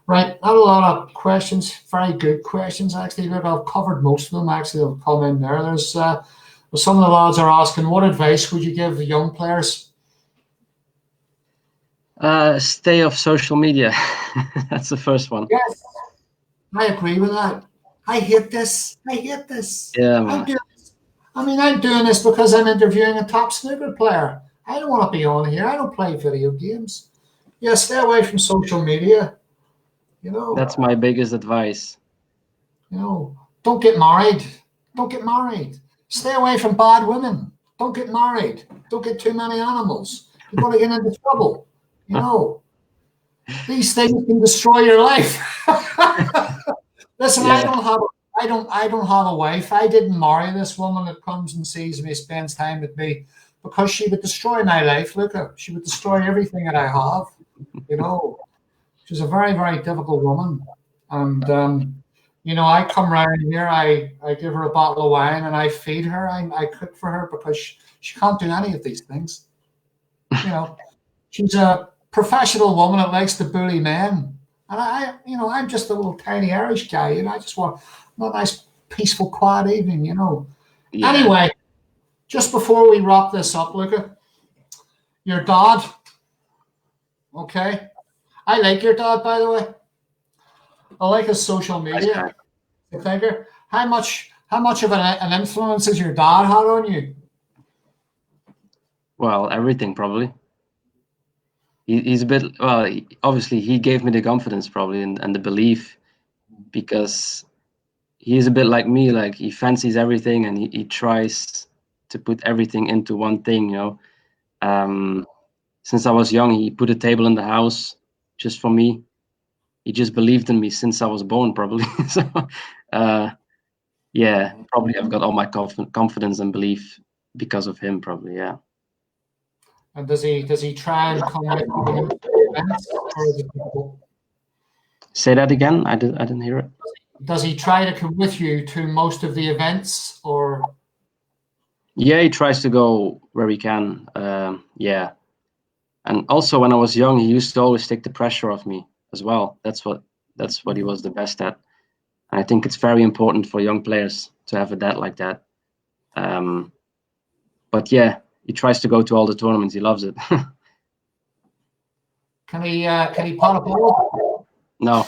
Right, not a lot of questions. Very good questions, actually. Look, I've covered most of them. Actually, have come in there. There's some of the lads are asking, what advice would you give the young players? Stay off social media. That's the first one. Yes, I agree with that. I hate this. Yeah, man. I'm doing this because I'm interviewing a top snooker player. I don't want to be on here. I don't play video games. Yeah, stay away from social media. That's my biggest advice. Don't get married. Don't get married. Stay away from bad women. Don't get married. Don't get too many animals. You're going to get into trouble. These things can destroy your life. Listen, Yeah. I don't have a wife. I didn't marry this woman that comes and sees me, spends time with me, because she would destroy my life. Look, she would destroy everything that I have. She's a very, very difficult woman. And I come around here, I give her a bottle of wine and I feed her. I cook for her because she can't do any of these things. She's a professional woman that likes to bully men. And I'm just a little tiny Irish guy. I just want a nice, peaceful, quiet evening, Yeah. Anyway, just before we wrap this up, Luca, your dad, okay? I like your dad, by the way. I like his social media. Thinker. How much of an influence has your dad had on you? Well, everything probably. He's a bit, well, obviously he gave me the confidence probably and the belief, because he's a bit like me. Like, he fancies everything and he tries to put everything into one thing. Since I was young, he put a table in the house just for me. He just believed in me since I was born, probably. So yeah, probably I've got all my confidence and belief because of him, probably. Yeah. And does he try and come with you to events, or is it difficult? Say that again. I didn't hear it. Does he try to come with you to most of the events, or? Yeah, he tries to go where he can. Yeah, and also when I was young, he used to always take the pressure off me as well. That's what he was the best at. And I think it's very important for young players to have a dad like that. But yeah, he tries to go to all the tournaments. He loves it. Can he pot a ball? No.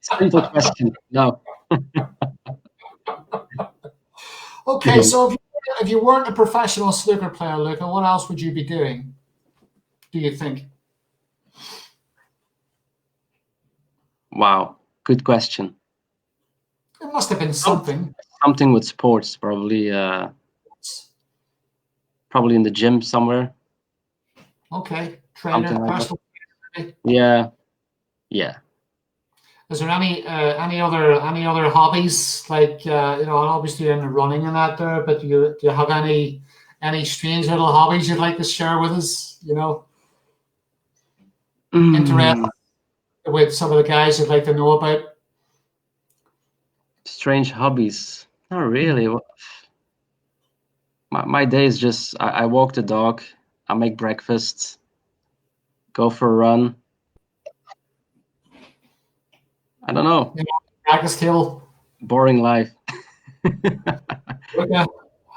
Simple question. No. Okay, so if you weren't a professional snooker player, Luca, what else would you be doing, do you think? Wow, good question. It must have been something. Something with sports, probably. Probably in the gym somewhere. Okay, trainer, Like personal. Yeah. Is there any other hobbies, like obviously in the running and that there, but do you have any strange little hobbies you'd like to share with us? Interest with some of the guys you'd like to know about? Strange hobbies? Not really. My day is just I walk the dog, I make breakfast, go for a run. I don't know. Practice table. Boring life.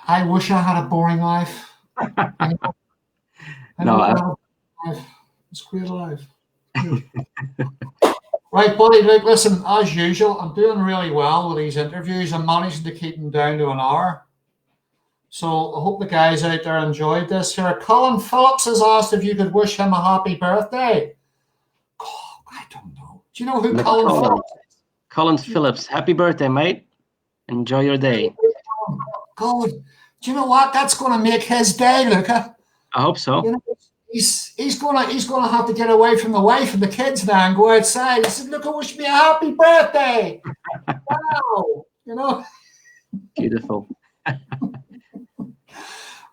I wish I had a boring life. No, It's great life. Right, buddy. Look, listen, as usual, I'm doing really well with these interviews. I'm managing to keep them down to an hour. So I hope the guys out there enjoyed this here. Colin Phillips has asked if you could wish him a happy birthday. Oh, I don't know. Do you know who Colin Phillips is? Colin Phillips. Happy birthday, mate. Enjoy your day. God, do you know what? That's going to make his day, Luca. I hope so. You know, he's gonna have to get away from the wife and the kids now and go outside. He said, "Luca, wish me a happy birthday." Wow, you know. Beautiful.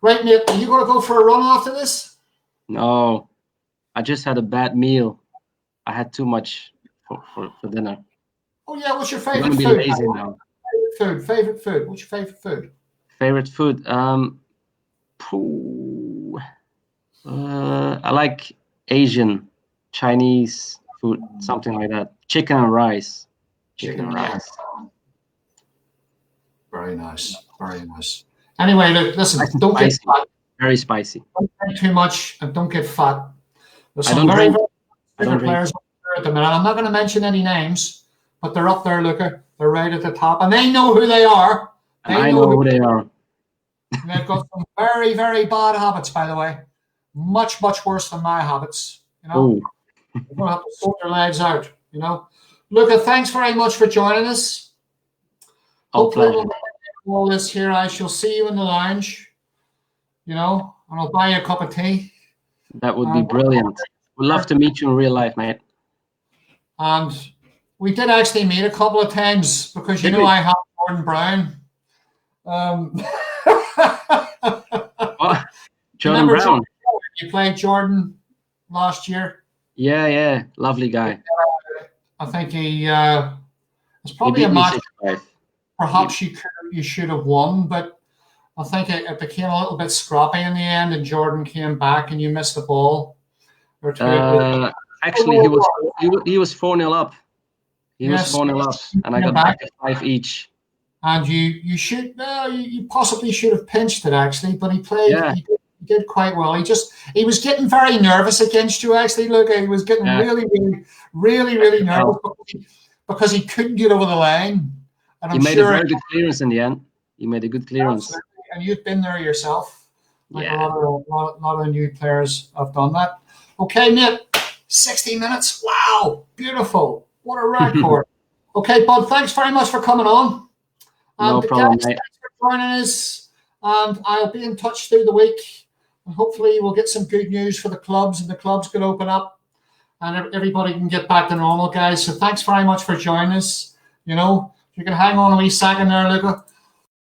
Right, mate, are you going to go for a run after this? No, I just had a bad meal. I had too much for dinner. Oh yeah, what's your I'm favorite gonna be food? lazy now. Favorite food. What's your favorite food? Favorite food? I like Asian, Chinese food, something like that. Chicken and rice. Chicken and rice. Very nice. Very nice. Anyway, look, listen, don't get fat. Very spicy. Don't drink too much and don't get fat. There's I some don't very drink. players up there at the minute. I'm not going to mention any names, but they're up there, Luca. They're right at the top, and they know who they are. I know who they are. And they've got some very, very bad habits, by the way. Much, much worse than my habits. You know, they're going to have to sort their legs out. You know, Luca, thanks very much for joining us. Hopefully, we'll all this here. I shall see you in the lounge. You know, and I'll buy you a cup of tea. That would be brilliant. We'd love to meet you in real life, mate. And we did actually meet a couple of times because you know I have Gordon Brown. What? Jordan Brown. You played Jordan last year. Yeah, lovely guy. I think he it's probably a match. Perhaps you should have won, but I think it became a little bit scrappy in the end, and Jordan came back, and you missed the ball. Actually, he was 4-0 up. He was 4-0 up, and I got back at 5 each. And you possibly should have pinched it actually, but he played. Yeah. He did quite well. He was getting very nervous against you. Actually, look, he was getting really nervous because he couldn't get over the line. And he made a very good clearance in the end. He made a good clearance. Absolutely. And you've been there yourself. Like yeah. A lot of new players have done that. Okay, Nick, 60 minutes. Wow, beautiful. What a record. Okay, Bud, thanks very much for coming on. No problem, guys, thanks for joining us. And I'll be in touch through the week. And hopefully we'll get some good news for the clubs, and the clubs can open up and everybody can get back to normal, guys. So thanks very much for joining us. You know, you can hang on a wee second there, Luca.